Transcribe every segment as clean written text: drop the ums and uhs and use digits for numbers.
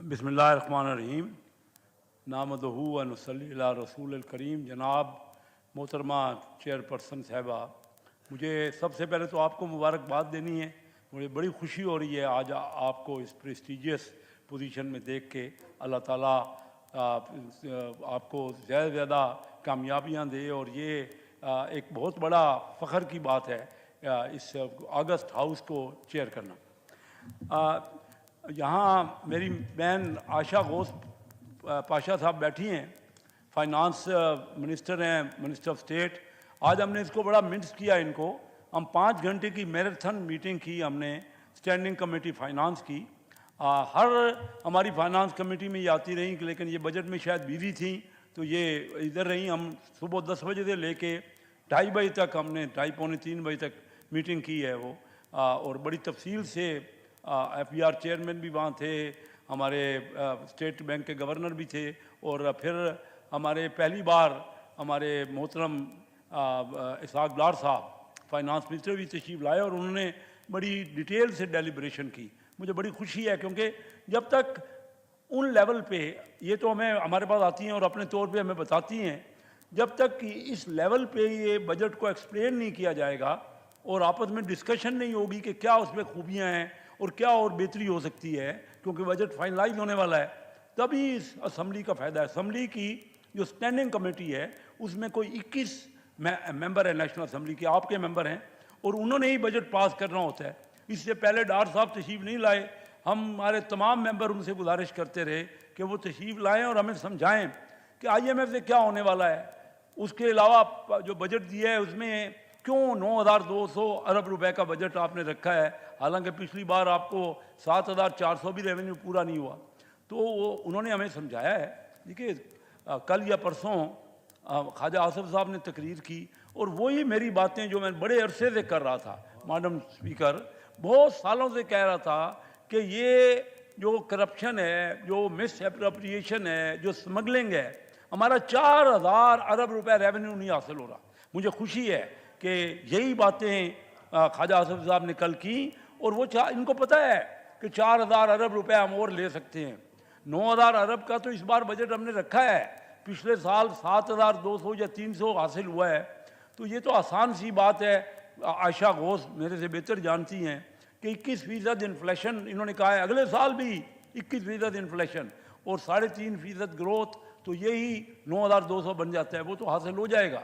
बिस्मिल्लाहिर्रहमानिर्रहीम नामदहू व नसल्ली अला रसूल करीम। जनाब मोहतरमा चेयरपर्सन साहिबा, मुझे सबसे पहले तो आपको मुबारकबाद देनी है। मुझे बड़ी खुशी हो रही है आज आपको इस प्रेस्टिजियस पोजीशन में देख के। अल्लाह ताला आपको ज़्यादा से ज़्यादा कामयाबियाँ दे और ये एक बहुत बड़ा फ़ख्र की बात है इस अगस्त हाउस को चेयर करना। यहाँ मेरी बहन आशा घोष पाशा साहब बैठी हैं, फाइनेंस मिनिस्टर हैं, मिनिस्टर ऑफ स्टेट। आज हमने इसको बड़ा मिस किया। इनको हम 5 घंटे की मैराथन मीटिंग की हमने स्टैंडिंग कमेटी फाइनेंस की। हर हमारी फाइनेंस कमेटी में ये आती रही, लेकिन ये बजट में शायद बिजी थी तो ये इधर रही। हम सुबह 10 बजे से लेके 2:30 बजे तक हमने 2:30 पौने 3 बजे तक मीटिंग की है वो। और बड़ी तफसील से FBR चेयरमैन भी वहाँ थे, हमारे स्टेट बैंक के गवर्नर भी थे, और फिर हमारे पहली बार हमारे मोहतरम इसहाक डार साहब फाइनेंस मिनिस्टर भी तशरीफ़ लाए और उन्होंने बड़ी डिटेल से डेलिब्रेशन की। मुझे बड़ी खुशी है क्योंकि जब तक उन लेवल पे ये तो हमें हमारे पास आती हैं और अपने तौर पे हमें बताती हैं, जब तक कि इस लेवल पे ये बजट को एक्सप्लेन नहीं किया जाएगा और आपस में डिस्कशन नहीं होगी कि क्या उसमें खूबियाँ हैं और क्या और बेहतरी हो सकती है, क्योंकि बजट फाइनलाइज होने वाला है, तभी इस असम्बली का फ़ायदा है। असम्बली की जो स्टैंडिंग कमेटी है उसमें कोई 21 मेंबर है नेशनल असम्बली के, आपके मेंबर हैं, और उन्होंने ही बजट पास करना होता है। इससे पहले डार साहब तशरीफ़ नहीं लाए। हमारे तमाम मेंबर उनसे गुजारिश करते रहे कि वो तशरीफ़ लाएँ और हमें समझाएँ कि IMF से क्या होने वाला है। उसके अलावा जो बजट दिया है उसमें क्यों 9,200 अरब रुपए का बजट आपने रखा है, हालांकि पिछली बार आपको 7,400 भी रेवेन्यू पूरा नहीं हुआ। तो वो उन्होंने हमें समझाया है। देखिए कल या परसों ख्वाजा आसिफ साहब ने तकरीर की और वही मेरी बातें जो मैं बड़े अरसे से कर रहा था। मैडम स्पीकर, बहुत सालों से कह रहा था कि ये जो करप्शन है, जो मिस एप्रोप्रिएशन है, जो स्मगलिंग है, हमारा 4,000 अरब रुपए रेवेन्यू नहीं हासिल हो रहा। मुझे खुशी है कि यही बातें ख्वाजा आसिफ साहब ने कल की और वो इनको पता है कि 4,000 अरब रुपए हम और ले सकते हैं। 9,000 अरब का तो इस बार बजट हमने रखा है, पिछले साल 7,200 या 300 हासिल हुआ है। तो ये तो आसान सी बात है। आयशा घोष मेरे से बेहतर जानती हैं कि 21% इन्फ्लेशन इन्होंने कहा है, अगले साल भी 21% इन्फ्लेशन और 3.5% ग्रोथ, तो यही 9,200 बन जाता है। वो तो हासिल हो जाएगा।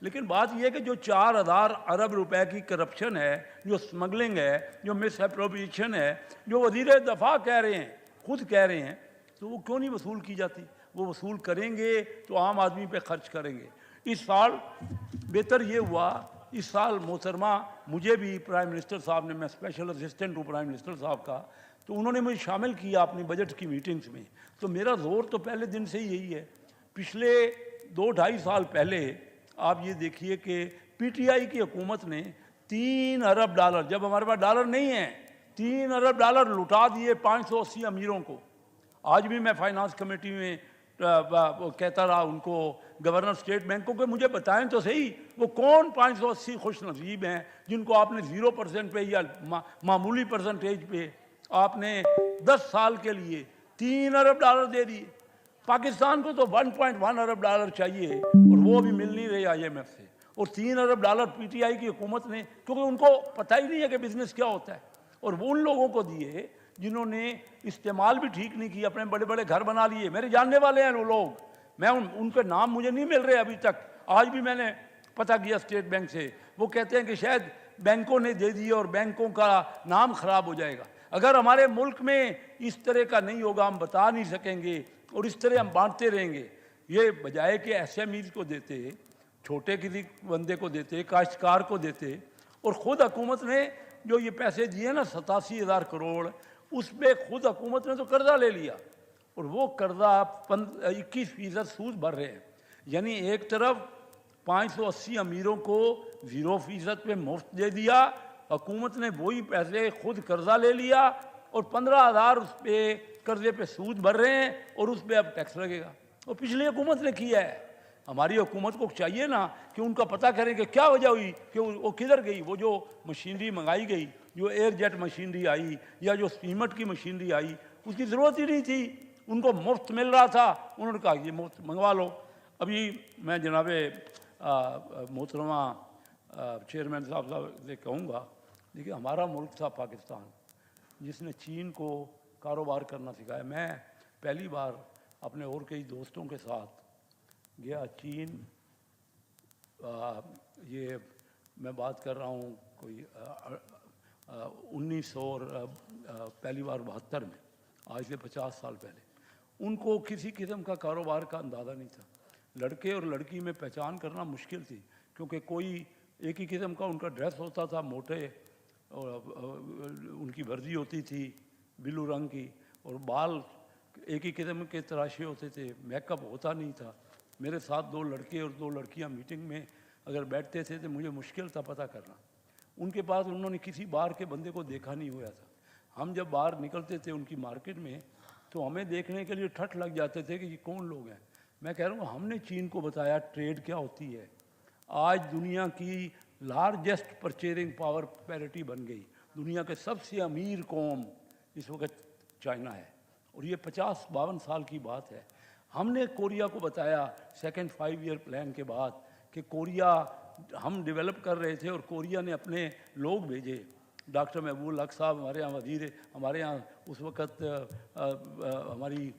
लेकिन बात यह है कि जो 4,000 अरब रुपए की करप्शन है, जो स्मगलिंग है, जो मिस एप्रोप्रिएशन है, जो वज़ीर दफ़ा कह रहे हैं, खुद कह रहे हैं, तो वो क्यों नहीं वसूल की जाती? वो वसूल करेंगे तो आम आदमी पे खर्च करेंगे। इस साल बेहतर ये हुआ, इस साल मोहतरमा मुझे भी प्राइम मिनिस्टर साहब ने, मैं स्पेशल असिस्टेंट हूँ प्राइम मिनिस्टर साहब का, तो उन्होंने मुझे शामिल किया अपनी बजट की मीटिंग्स में। तो मेरा जोर तो पहले दिन से ही यही है। पिछले 2-2.5 साल पहले आप ये देखिए कि PTI की हुकूमत ने 3 अरब डॉलर, जब हमारे पास डॉलर नहीं है, 3 अरब डॉलर लुटा दिए 580 अमीरों को। आज भी मैं फाइनेंस कमेटी में कहता रहा उनको, गवर्नर स्टेट बैंकों के, मुझे बताएं तो सही वो कौन 580 खुश नसीब हैं जिनको आपने 0% पे या मामूली परसेंटेज पे आपने 10 साल के लिए 3 अरब डॉलर दे दिए। पाकिस्तान को तो 1.1 अरब डॉलर चाहिए और वो भी मिल नहीं रही IMF से, और 3 अरब डॉलर PTI की हुकूमत ने, क्योंकि उनको पता ही नहीं है कि बिजनेस क्या होता है, और वो उन लोगों को दिए जिन्होंने इस्तेमाल भी ठीक नहीं किया, अपने बड़े बड़े घर बना लिए। मेरे जानने वाले हैं वो लोग, मैं उनके नाम मुझे नहीं मिल रहे अभी तक। आज भी मैंने पता किया स्टेट बैंक से, वो कहते हैं कि शायद बैंकों ने दे दिए और बैंकों का नाम खराब हो जाएगा। अगर हमारे मुल्क में इस तरह का नहीं होगा, हम बता नहीं सकेंगे और इस तरह हम बांटते रहेंगे। ये बजाय कि SMEs को देते, छोटे किसी बंदे को देते, काश्तकार को देते, और ख़ुद हुकूमत ने जो ये पैसे दिए ना 87,000 करोड़, उसमें खुद हुकूमत ने तो कर्जा ले लिया और वो कर्जा 21% सूद भर रहे हैं। यानी एक तरफ 580 अमीरों को 0% पे मुफ्त दे दिया, हुकूमत ने वही पैसे खुद कर्जा ले लिया और 15,000 उस पर कर्जे पे सूद भर रहे हैं और उस पर अब टैक्स लगेगा। और पिछली हुकूमत ने किया है। हमारी हुकूमत को चाहिए ना कि उनका पता करें कि क्या वजह हुई, कि वो किधर गई, वो जो मशीनरी मंगाई गई, जो एयर जेट मशीनरी आई या जो सीमेंट की मशीनरी आई, उसकी ज़रूरत ही नहीं थी, उनको मुफ्त मिल रहा था, उन्होंने कहा ये मुफ्त मंगवा लो। अभी मैं जनाब मोहतरमा चेयरमैन साहब से कहूँगा, देखिए हमारा मुल्क था पाकिस्तान जिसने चीन को कारोबार करना सिखाया। मैं पहली बार अपने और कई दोस्तों के साथ गया चीन, ये मैं बात कर रहा हूँ कोई 1900 और पहली बार 72 में, आज से 50 साल पहले। उनको किसी किस्म का कारोबार का अंदाज़ा नहीं था। लड़के और लड़की में पहचान करना मुश्किल थी, क्योंकि कोई एक ही किस्म का उनका ड्रेस होता था, मोटे, और उनकी वर्दी होती थी ब्लू रंग की, और बाल एक ही किस्म के तराशे होते थे, मेकअप होता नहीं था। मेरे साथ 2 लड़के और 2 लड़कियां मीटिंग में अगर बैठते थे तो मुझे मुश्किल था पता करना। उनके पास उन्होंने किसी बाहर के बंदे को देखा नहीं हुआ था। हम जब बाहर निकलते थे उनकी मार्केट में तो हमें देखने के लिए ठठ लग जाते थे कि ये कौन लोग हैं। मैं कह रहा हूँ हमने चीन को बताया ट्रेड क्या होती है। आज दुनिया की लार्जेस्ट परचेजिंग पावर पैरिटी बन गई। दुनिया के सबसे अमीर कौम इस वक्त चाइना है, और ये 50-52 साल की बात है। हमने कोरिया को बताया सेकंड 5 ईयर प्लान के बाद कि कोरिया हम डेवलप कर रहे थे, और कोरिया ने अपने लोग भेजे। डॉक्टर महबूब हक साहब हमारे यहाँ वजीर, हमारे यहाँ उस वक़्त हमारी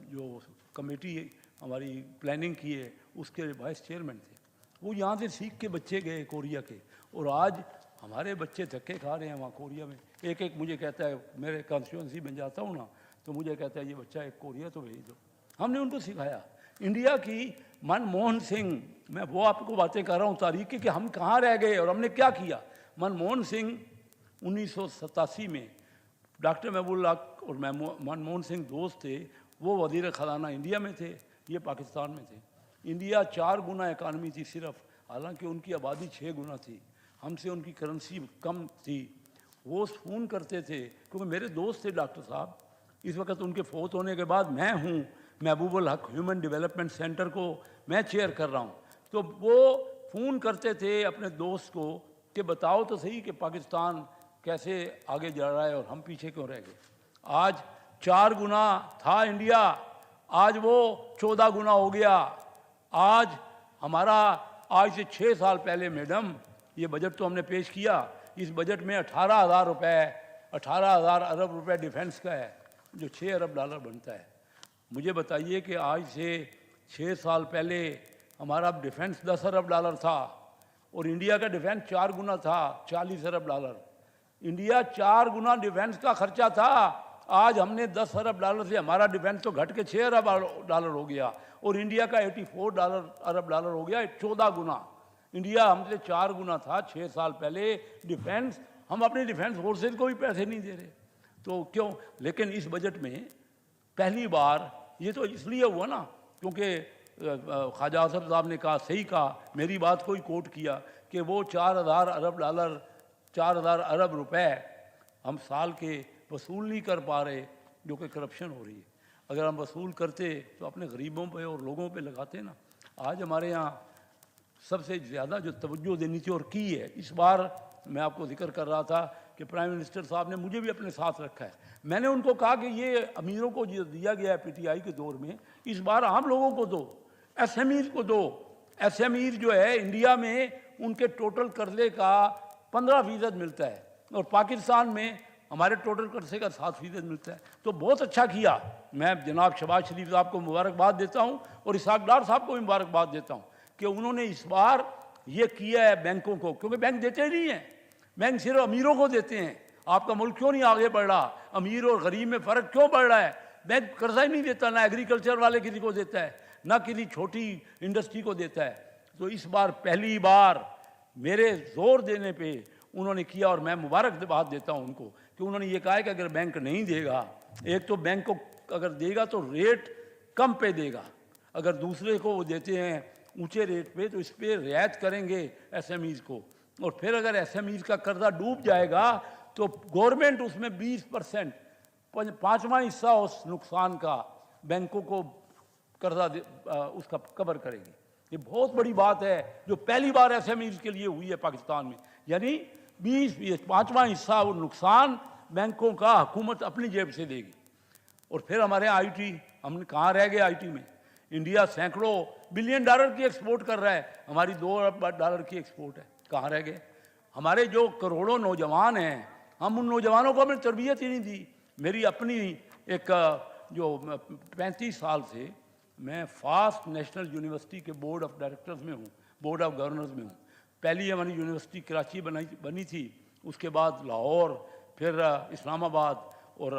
जो कमेटी हमारी प्लानिंग की है उसके वाइस चेयरमैन थे। वो यहाँ से सीख के बच्चे गए कोरिया के, और आज हमारे बच्चे धक्के खा रहे हैं वहाँ कोरिया में। एक मुझे कहता है, मेरे कॉन्स्टिट्यूंसी में जाता हूँ ना, तो मुझे कहता है ये बच्चा एक कोरिया तो भेज दो। हमने उनको सिखाया। इंडिया की मनमोहन सिंह, मैं वो आपको बातें कर रहा हूँ तारीख की कि हम कहाँ रह गए और हमने क्या किया। मनमोहन सिंह 1987 में डॉक्टर महबूब हक और मनमोहन सिंह दोस्त थे। वो वज़ीर ख़ज़ाना इंडिया में थे, ये पाकिस्तान में थे। इंडिया 4 गुना इकानमी थी सिर्फ, हालांकि उनकी आबादी 6 गुना थी। हमसे उनकी करेंसी कम थी। वो फ़ोन करते थे, क्योंकि मेरे दोस्त थे डॉक्टर साहब। इस वक्त उनके फौत होने के बाद मैं हूँ महबूबुल हक ह्यूमन डेवलपमेंट सेंटर को मैं चेयर कर रहा हूँ। तो वो फ़ोन करते थे अपने दोस्त को कि बताओ तो सही कि पाकिस्तान कैसे आगे जा रहा है और हम पीछे क्यों रह गए। आज 4 गुना था इंडिया, आज वो 14 गुना हो गया। आज हमारा, आज से 6 साल पहले मैडम, ये बजट तो हमने पेश किया, इस बजट में 18,000 रुपये, 18,000 अरब रुपए डिफेंस का है, जो 6 अरब डॉलर बनता है। मुझे बताइए कि आज से 6 साल पहले हमारा डिफेंस 10 अरब डॉलर था, और इंडिया का डिफेंस 4 गुना था, 40 अरब डॉलर। इंडिया 4 गुना डिफेंस का खर्चा था, आज हमने 10 अरब डॉलर से हमारा डिफेंस तो घट के 6 अरब डॉलर हो गया, और इंडिया का 84 अरब डॉलर हो गया, 14 गुना। इंडिया हमसे 4 गुना था 6 साल पहले डिफेंस। हम अपने डिफेंस फोर्सेज को भी पैसे नहीं दे रहे, तो क्यों? लेकिन इस बजट में पहली बार, ये तो इसलिए हुआ ना क्योंकि ख्वाजा आसफ साहब ने कहा, सही कहा, मेरी बात को ही कोट किया कि वो 4,000 अरब डॉलर, 4,000 अरब रुपए हम साल के वसूल नहीं कर पा रहे, जो कि करप्शन हो रही है। अगर हम वसूल करते तो अपने गरीबों पे और लोगों पे लगाते ना। आज हमारे यहाँ सबसे ज़्यादा जो तवज्जो देनी थी और की है, इस बार मैं आपको जिक्र कर रहा था कि प्राइम मिनिस्टर साहब ने मुझे भी अपने साथ रखा है। मैंने उनको कहा कि ये अमीरों को जो दिया गया है पीटीआई के दौर में, इस बार आम लोगों को दो, एसएमईज को दो। एसएमईज जो है इंडिया में उनके टोटल कर्जे का 15% मिलता है, और पाकिस्तान में हमारे टोटल कर्जे का 7% मिलता है। तो बहुत अच्छा किया। मैं जनाब शहबाज शरीफ साहब को मुबारकबाद देता हूँ, और इसहाक डार साहब को भी मुबारकबाद देता हूँ कि उन्होंने इस बार ये किया है बैंकों को, क्योंकि बैंक देते ही नहीं हैं, बैंक सिर्फ अमीरों को देते हैं। आपका मुल्क क्यों नहीं आगे बढ़ रहा? अमीर और गरीब में फ़र्क क्यों बढ़ रहा है? बैंक कर्जा ही नहीं देता, ना एग्रीकल्चर वाले किसी को देता है, ना किसी छोटी इंडस्ट्री को देता है। तो इस बार पहली बार मेरे जोर देने पे उन्होंने किया, और मैं मुबारकबाद देता हूँ उनको कि उन्होंने ये कहा है कि अगर बैंक नहीं देगा, एक तो बैंक को अगर देगा तो रेट कम पे देगा, अगर दूसरे को वो देते हैं ऊंचे रेट पे तो इस पर रियायत करेंगे एसएमईज को, और फिर अगर एसएमईज का कर्जा डूब जाएगा तो गवर्नमेंट उसमें 20%, 5वां हिस्सा उस नुकसान का बैंकों को कर्जा उसका कवर करेगी। ये बहुत बड़ी बात है जो पहली बार एसएमईज के लिए हुई है पाकिस्तान में, यानी 5वां हिस्सा वो नुकसान बैंकों का हुकूमत अपनी जेब से देगी। और फिर हमारे यहाँ आईटी, हमने कहाँ रह गए आईटी में? इंडिया सैकड़ों बिलियन डॉलर की एक्सपोर्ट कर रहा है, हमारी 2 अरब डॉलर की एक्सपोर्ट है, कहाँ रह गए? हमारे जो करोड़ों नौजवान हैं, हम उन नौजवानों को हमने तरबियत ही नहीं दी। मेरी अपनी एक जो 35 साल से मैं फास्ट नेशनल यूनिवर्सिटी के बोर्ड ऑफ डायरेक्टर्स में हूँ, बोर्ड ऑफ गवर्नर्स में हूँ। पहली हमारी यूनिवर्सिटी कराची बनी थी, उसके बाद लाहौर, फिर इस्लामाबाद और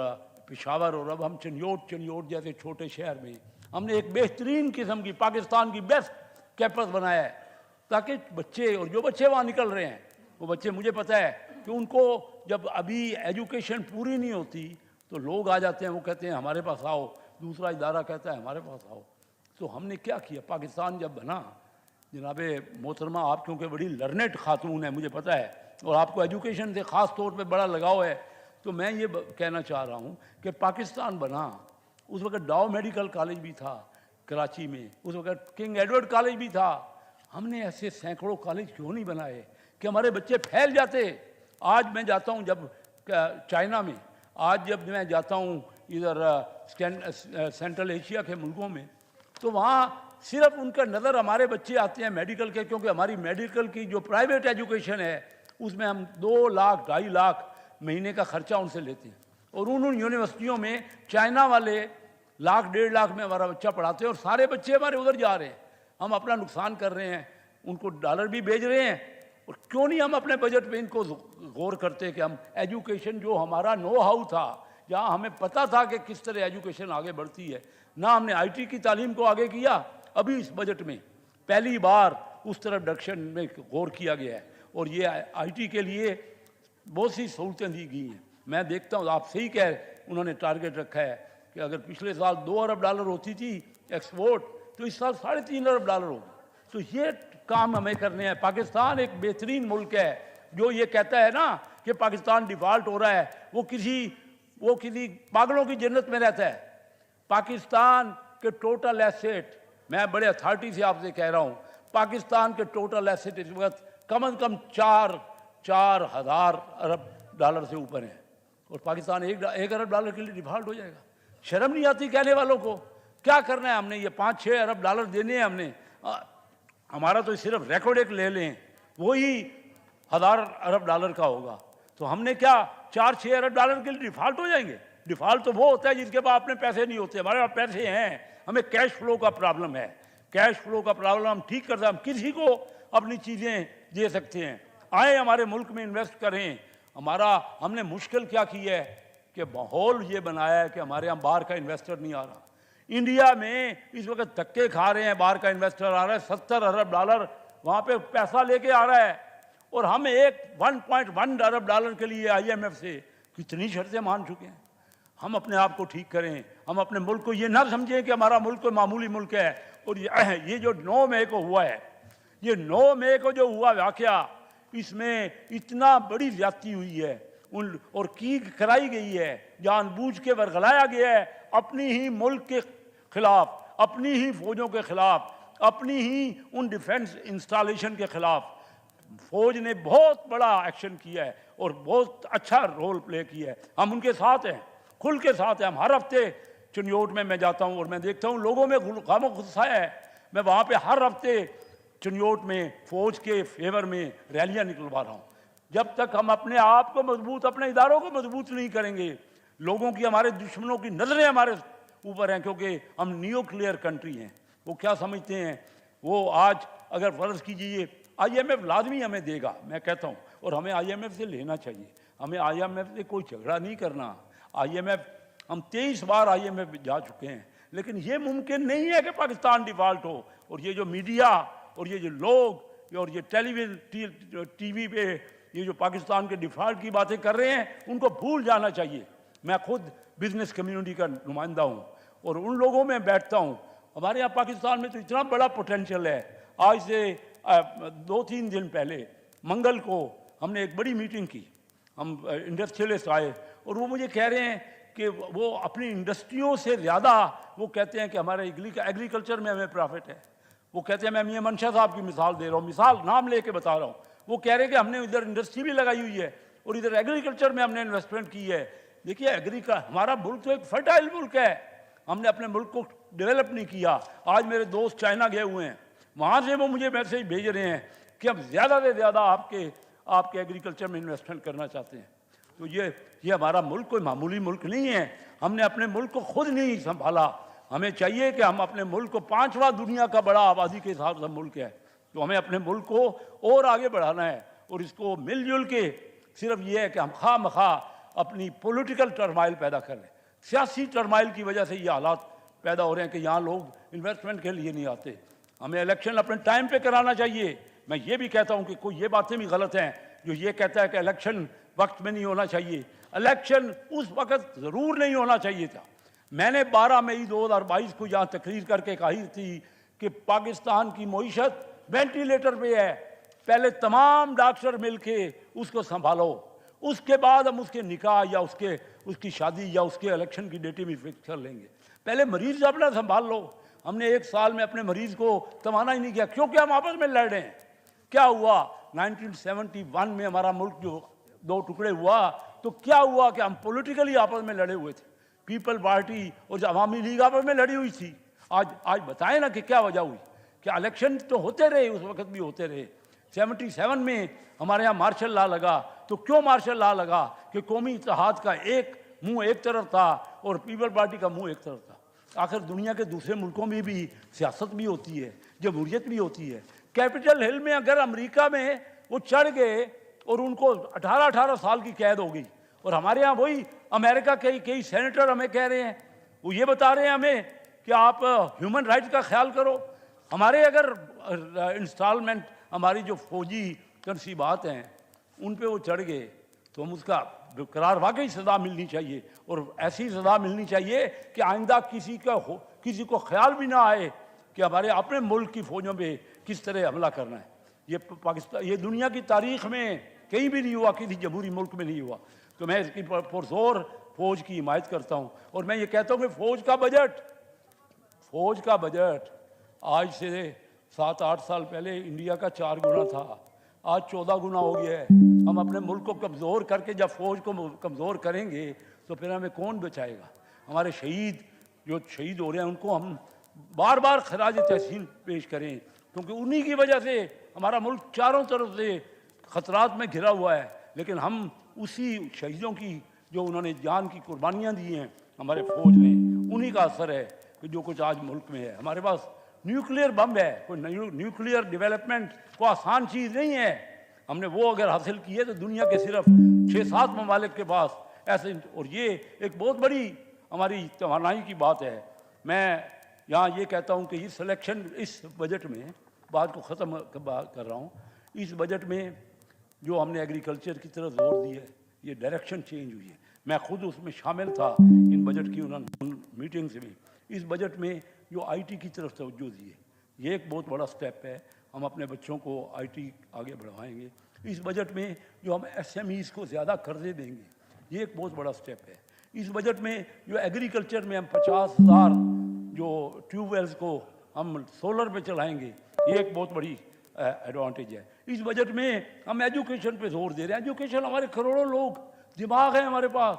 पेशावर, और अब हम चनियोट जैसे छोटे शहर में हमने एक बेहतरीन किस्म की पाकिस्तान की बेस्ट कैंपस बनाया है, ताकि बच्चे, और जो बच्चे वहाँ निकल रहे हैं वो बच्चे, मुझे पता है कि उनको जब अभी एजुकेशन पूरी नहीं होती तो लोग आ जाते हैं, वो कहते हैं हमारे पास आओ, दूसरा इदारा कहता है हमारे पास आओ। तो हमने क्या किया, पाकिस्तान जब बना, जनाबे मोहतरमा, आप क्योंकि बड़ी लर्नेड खातून है मुझे पता है, और आपको एजुकेशन से ख़ास तौर पे बड़ा लगाव है, तो मैं ये कहना चाह रहा हूँ कि पाकिस्तान बना, उस वक्त डाउ मेडिकल कॉलेज भी था कराची में, उस वक्त किंग एडवर्ड कॉलेज भी था। हमने ऐसे सैकड़ों कॉलेज क्यों नहीं बनाए कि हमारे बच्चे फैल जाते? आज मैं जाता हूँ जब चाइना में, आज जब मैं जाता हूँ इधर सेंट्रल एशिया के मुल्कों में, तो वहाँ सिर्फ उनका नज़र हमारे बच्चे आते हैं मेडिकल के, क्योंकि हमारी मेडिकल की जो प्राइवेट एजुकेशन है उसमें हम 2 लाख 2.5 लाख महीने का खर्चा उनसे लेते हैं, और उन यूनिवर्सिटियों में चाइना वाले 1 लाख 1.5 लाख में हमारा बच्चा पढ़ाते हैं, और सारे बच्चे हमारे उधर जा रहे हैं। हम अपना नुकसान कर रहे हैं, उनको डॉलर भी भेज रहे हैं, और क्यों नहीं हम अपने बजट पे इनको गौर करते कि हम एजुकेशन, जो हमारा नो हाउ था, जहाँ हमें पता था कि किस तरह एजुकेशन आगे बढ़ती है, ना हमने आईटी की तालीम को आगे किया। अभी इस बजट में पहली बार उस तरफ डायरेक्शन में गौर किया गया है, और ये आईटी के लिए बहुत सी सहूलतें दी गई हैं। मैं देखता हूँ, आप सही कह, उन्होंने टारगेट रखा है कि अगर पिछले साल 2 अरब डॉलर होती थी एक्सपोर्ट, तो इस साल 3.5 अरब डॉलर होगी। तो ये काम हमें करने हैं। पाकिस्तान एक बेहतरीन मुल्क है, जो ये कहता है ना कि पाकिस्तान डिफ़ॉल्ट हो रहा है, वो किसी पागलों की जन्नत में रहता है। पाकिस्तान के टोटल एसेट, मैं बड़े अथॉरिटी से आपसे कह रहा हूँ, पाकिस्तान के टोटल एसेट इस वक्त कम से कम 4,000 अरब डॉलर से ऊपर है, और पाकिस्तान 1 अरब डॉलर के लिए डिफ़ॉल्ट हो जाएगा। शर्म नहीं आती कहने वालों को? क्या करना है हमने? ये 5-6 अरब डॉलर देने हैं हमने। हमारा तो सिर्फ रिकॉर्ड एक ले लें, वही 1000 अरब डॉलर का होगा, तो हमने क्या 4-6 अरब डॉलर के लिए डिफ़ॉल्ट हो जाएंगे? डिफ़ॉल्ट तो वो होता है जिसके पास अपने पैसे नहीं होते। हमारे पास पैसे हैं, हमें कैश फ्लो का प्रॉब्लम है। कैश फ्लो का प्रॉब्लम हम ठीक करते हैं, हम किसी को अपनी चीज़ें दे सकते हैं। आए हमारे मुल्क में इन्वेस्ट करें। हमने मुश्किल क्या की है कि माहौल ये बनाया है कि हमारे यहाँ बाहर का इन्वेस्टर नहीं आ रहा। इंडिया में इस वक्त धक्के खा रहे हैं, बाहर का इन्वेस्टर आ रहा है, 70 अरब डॉलर वहाँ पे पैसा लेके आ रहा है, और हम 1.1 अरब डॉलर के लिए IMF से कितनी शर्तें मान चुके हैं। हम अपने आप को ठीक करें, हम अपने मुल्क को ये ना समझें कि हमारा मुल्क कोई मामूली मुल्क है। और ये जो 9 मई को हुआ है, ये 9 मई को जो हुआ वाक़या, इसमें इतना बड़ी ज्यादती हुई है और की कराई गई है, जानबूझ के वरगलाया गया है अपनी ही मुल्क के खिलाफ, अपनी ही फौजों के खिलाफ, अपनी ही उन डिफेंस इंस्टॉलेशन के खिलाफ। फौज ने बहुत बड़ा एक्शन किया है और बहुत अच्छा रोल प्ले किया है। हम उनके साथ हैं, खुल के साथ हैं। हम हर हफ्ते चनियोट में मैं जाता हूँ और मैं देखता हूँ लोगों में गम गुस्सा है। मैं वहाँ पे हर हफ्ते चनियोट में फौज के फेवर में रैलियाँ निकलवा रहा हूँ। जब तक हम अपने आप को मजबूत, अपने इदारों को मजबूत नहीं करेंगे, लोगों की, हमारे दुश्मनों की नज़रें हमारे ऊपर हैं, क्योंकि हम न्यूक्लियर कंट्री हैं। वो क्या समझते हैं, वो आज अगर फ़र्ज़ कीजिए IMF लाजमी हमें देगा, मैं कहता हूँ, और हमें IMF से लेना चाहिए। हमें IMF से कोई झगड़ा नहीं करना। IMF, हम 23 बार IMF जा चुके हैं, लेकिन ये मुमकिन नहीं है कि पाकिस्तान डिफ़ॉल्ट हो। और ये जो मीडिया और ये जो लोग और ये टेलीविज़न TV पे ये जो पाकिस्तान के डिफ़ॉल्ट की बातें कर रहे हैं, उनको भूल जाना चाहिए। मैं खुद बिज़नेस कम्युनिटी का नुमाइंदा हूँ और उन लोगों में बैठता हूँ। हमारे यहाँ पाकिस्तान में तो इतना बड़ा पोटेंशियल है। आज से 2-3 दिन पहले मंगल को हमने एक बड़ी मीटिंग की। हम इंडस्ट्रियलिस्ट आए और वो मुझे कह रहे हैं कि वो अपनी इंडस्ट्रियों से ज़्यादा वो कहते हैं कि हमारे एग्रीकल्चर में हमें प्रॉफिट है। वो कहते हैं, मैं मियां मंशा साहब की मिसाल दे रहा हूँ, मिसाल नाम लेके बता रहा हूँ। वो कह रहे हैं कि हमने इधर इंडस्ट्री भी लगाई हुई है और इधर एग्रीकल्चर में हमने इन्वेस्टमेंट की है। देखिए हमारा मुल्क तो एक फर्टाइल मुल्क है, हमने अपने मुल्क को डेवलप नहीं किया। आज मेरे दोस्त चाइना गए हुए हैं, वहाँ से वो मुझे मैसेज भेज रहे हैं कि हम ज़्यादा से ज़्यादा आपके एग्रीकल्चर में इन्वेस्टमेंट करना चाहते हैं। तो ये हमारा मुल्क कोई मामूली मुल्क नहीं है, हमने अपने मुल्क को खुद नहीं संभाला। हमें चाहिए कि हम अपने मुल्क को 5वां दुनिया का बड़ा आबादी के हिसाब से मुल्क है, तो हमें अपने मुल्क को और आगे बढ़ाना है। और इसको मिलजुल के सिर्फ ये है कि हम खा अपनी पॉलिटिकल टर्माइल पैदा कर लें। सियासी टर्माइल की वजह से ये हालात पैदा हो रहे हैं कि यहाँ लोग इन्वेस्टमेंट के लिए नहीं आते। हमें इलेक्शन अपने टाइम पे कराना चाहिए। मैं ये भी कहता हूँ कि कोई ये बातें भी गलत हैं जो ये कहता है कि इलेक्शन वक्त में नहीं होना चाहिए। इलेक्शन उस वक्त ज़रूर नहीं होना चाहिए था। मैंने 12 मई 2022 को यहाँ तकरीर करके कही थी कि पाकिस्तान की मईशत वेंटिलेटर पे है, पहले तमाम डॉक्टर मिलके उसको संभालो, उसके बाद हम उसके निकाह या उसकी शादी या उसके इलेक्शन की डेटें भी फिक्स कर लेंगे। पहले मरीज अपना संभाल लो। हमने 1 साल में अपने मरीज को तमाना ही नहीं किया, क्योंकि हम आपस में लड़ रहे हैं। क्या हुआ 1971 में हमारा मुल्क जो 2 टुकड़े हुआ, तो क्या हुआ कि हम पॉलिटिकली आपस में लड़े हुए थे। पीपल पार्टी और अवामी लीग आपस में लड़ी हुई थी। आज बताएं ना कि क्या वजह हुई। क्या इलेक्शन तो होते रहे, उस वक्त भी होते रहे। 77 में हमारे यहाँ मार्शल लॉ लगा, तो क्यों मार्शल लॉ लगा कि कौमी इत्तेहाद का एक मुंह एक तरफ था और पीपल पार्टी का मुंह एक तरफ था। आखिर दुनिया के दूसरे मुल्कों में भी सियासत भी होती है, जमहूरियत भी होती है। कैपिटल हिल में अगर अमेरिका में वो चढ़ गए और उनको 18 साल की कैद हो गई, और हमारे यहाँ वही अमेरिका के कई सेनेटर हमें कह रहे हैं, वो ये बता रहे हैं हमें कि आप ह्यूमन राइट्स का ख्याल करो। हमारे अगर इंस्टॉलमेंट हमारी जो फौजी तनसीबात हैं उन पे वो चढ़ गए, तो हम उसका बेकरार वाकई सज़ा मिलनी चाहिए। और ऐसी सज़ा मिलनी चाहिए कि आइंदा किसी को ख्याल भी ना आए कि हमारे अपने मुल्क की फ़ौजों पे किस तरह हमला करना है। ये पाकिस्तान, ये दुनिया की तारीख़ में कहीं भी नहीं हुआ, किसी जमहूरी मुल्क में नहीं हुआ। तो मैं इसकी पुरजोर फ़ौज की हिमायत करता हूँ। और मैं ये कहता हूँ कि फ़ौज का बजट आज से 7-8 साल पहले इंडिया का 4 गुना था, आज 14 गुना हो गया है। हम अपने मुल्क को कमज़ोर करके जब फ़ौज को कमज़ोर करेंगे तो फिर हमें कौन बचाएगा। हमारे जो शहीद हो रहे हैं उनको हम बार बार खराज तहसीन पेश करें, क्योंकि उन्हीं की वजह से हमारा मुल्क चारों तरफ से ख़तरात में घिरा हुआ है। लेकिन हम उसी शहीदों की जो उन्होंने जान की कुर्बानियाँ दी हैं हमारे फ़ौज ने, उन्हीं का असर है कि जो कुछ आज मुल्क में है। हमारे पास न्यूक्लियर बम है, कोई न्यूक्लियर डेवलपमेंट को आसान चीज़ नहीं है। हमने वो अगर हासिल की है तो दुनिया के सिर्फ 6-7 ममालिक के पास ऐसे, और ये एक बहुत बड़ी हमारी तवानाई की बात है। मैं यहाँ ये कहता हूँ कि इस बजट में बात को ख़त्म कर रहा हूँ। इस बजट में जो हमने एग्रीकल्चर की तरफ जोर दिया है, ये डायरेक्शन चेंज हुई है। मैं खुद उसमें शामिल था इन बजट की उन मीटिंग्स में। इस बजट में जो आईटी की तरफ तवज्जो दी है, ये एक बहुत बड़ा स्टेप है। हम अपने बच्चों को आईटी आगे बढ़ाएंगे। इस बजट में जो हम एसएमईज़ को ज़्यादा कर्जे देंगे, ये एक बहुत बड़ा स्टेप है। इस बजट में जो एग्रीकल्चर में हम 50,000 जो ट्यूबवेल्स को हम सोलर पे चलाएंगे, ये एक बहुत बड़ी एडवांटेज है। इस बजट में हम एजुकेशन पे जोर दे रहे हैं। एजुकेशन, हमारे करोड़ों लोग, दिमाग है हमारे पास।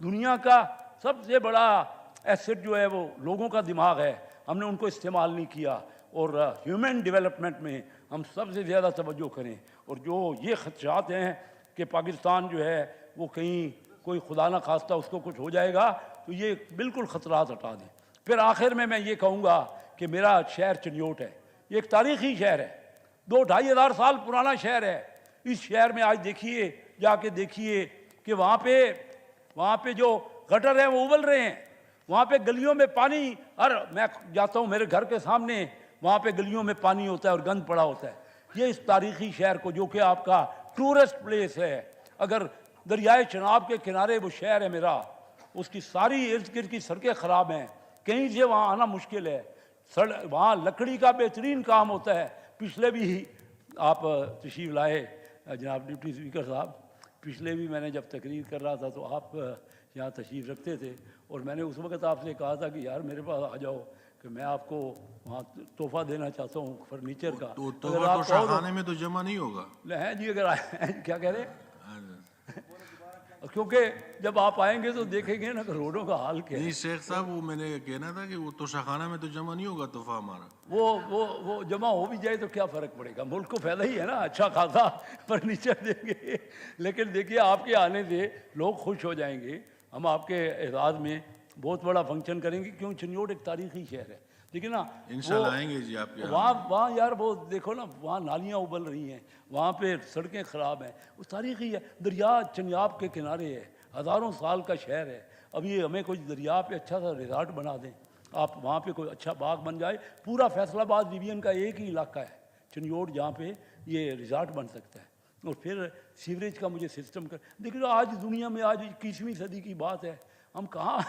दुनिया का सबसे बड़ा एसेट जो है वो लोगों का दिमाग है, हमने उनको इस्तेमाल नहीं किया। और ह्यूमन डेवलपमेंट में हम सबसे ज़्यादा तवज्जो करें। और जो ये खदशात हैं कि पाकिस्तान जो है वो कहीं कोई खुदा न खास्ता उसको कुछ हो जाएगा, तो ये बिल्कुल ख़तरात हटा दें। फिर आखिर में मैं ये कहूँगा कि मेरा शहर चिन्योट है, ये एक तारीख़ी शहर है, 2-2.5 हज़ार साल पुराना शहर है। इस शहर में आज जाके देखिए कि वहाँ पे जो गटर हैं वो उबल रहे हैं। वहाँ पे गलियों में पानी, मैं जाता हूँ मेरे घर के सामने, वहाँ पे गलियों में पानी होता है और गंद पड़ा होता है। ये इस तारीख़ी शहर को, जो कि आपका टूरिस्ट प्लेस है, अगर दरियाए चनाब के किनारे वो शहर है मेरा, उसकी सारी इर्द गिर्द की सड़कें ख़राब हैं, कहीं से वहाँ आना मुश्किल है। वहाँ लकड़ी का बेहतरीन काम होता है। पिछले भी आप तशरीफ़ लाए जनाब डिप्टी स्पीकर साहब, पिछले भी मैंने जब तकरीर कर रहा था तो आप यहाँ तशरीफ़ रखते थे, और मैंने उस वक़्त आपसे कहा था कि यार मेरे पास आ जाओ कि मैं आपको वहाँ तोहफ़ा देना चाहता हूँ फर्नीचर का। तो तोहफ़ा तो शाहखाने में तो जमा नहीं होगा। हैं जी, अगर क्या कह रहे हैं क्योंकि जब आप आएंगे तो देखेंगे ना कि रोडों का हाल क्या है। नहीं शेख साहब, वो मैंने कहना था कि वो तोशाखाना में तो जमा नहीं होगा तोहफा हमारा। वो जमा हो भी जाए तो क्या फ़र्क पड़ेगा, मुल्क को फ़ायदा ही है ना, अच्छा खासा फर्नीचर देंगे। लेकिन देखिए आपके आने से लोग खुश हो जाएंगे। हम आपके एजाज़ में बहुत बड़ा फंक्शन करेंगे, क्यों चिन्योट एक तारीखी शहर है। देखिए ना, इंशाल्लाह आएंगे जी आपके यहाँ। वहाँ यार वो देखो ना, वहाँ नालियाँ उबल रही हैं, वहाँ पे सड़कें ख़राब हैं, वो तारीखी है। दरिया चनियाब के किनारे है, हज़ारों साल का शहर है। अब ये हमें कोई दरिया पे अच्छा सा रिजॉर्ट बना दें, आप वहाँ पे कोई अच्छा बाग बन जाए, पूरा फैसलाबाद डिवीजन का एक ही इलाका है चिन्योट जहाँ पे ये रिजॉर्ट बन सकता है। और फिर सीवरेज का मुझे सिस्टम कर देखिए, आज दुनिया में आज 21वीं सदी की बात है, हम कहाँ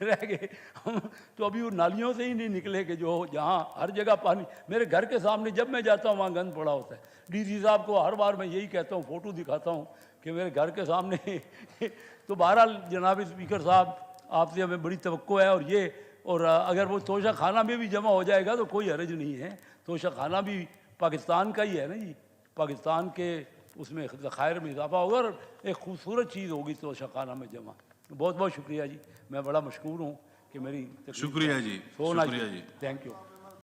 रह गए। हम तो अभी वो नालियों से ही नहीं निकले कि जो जहाँ हर जगह पानी, मेरे घर के सामने जब मैं जाता हूँ वहाँ गंद पड़ा होता है। डीसी साहब को हर बार मैं यही कहता हूँ, फ़ोटो दिखाता हूँ कि मेरे घर के सामने तो बहरहाल जनाब स्पीकर साहब, आपसे हमें बड़ी तवक्को है। और अगर वो तोशा खाना में भी जमा हो जाएगा तो कोई हर्ज नहीं है। तोशा खाना भी पाकिस्तान का ही है ना जी, पाकिस्तान के उसमें ज़खायर में इजाफा होगा और एक खूबसूरत चीज़ होगी तोशा खाना में जमा। बहुत बहुत शुक्रिया जी, मैं बड़ा मशकूर हूँ कि मेरी शुक्रिया जी, शुक्रिया जी। Thank you.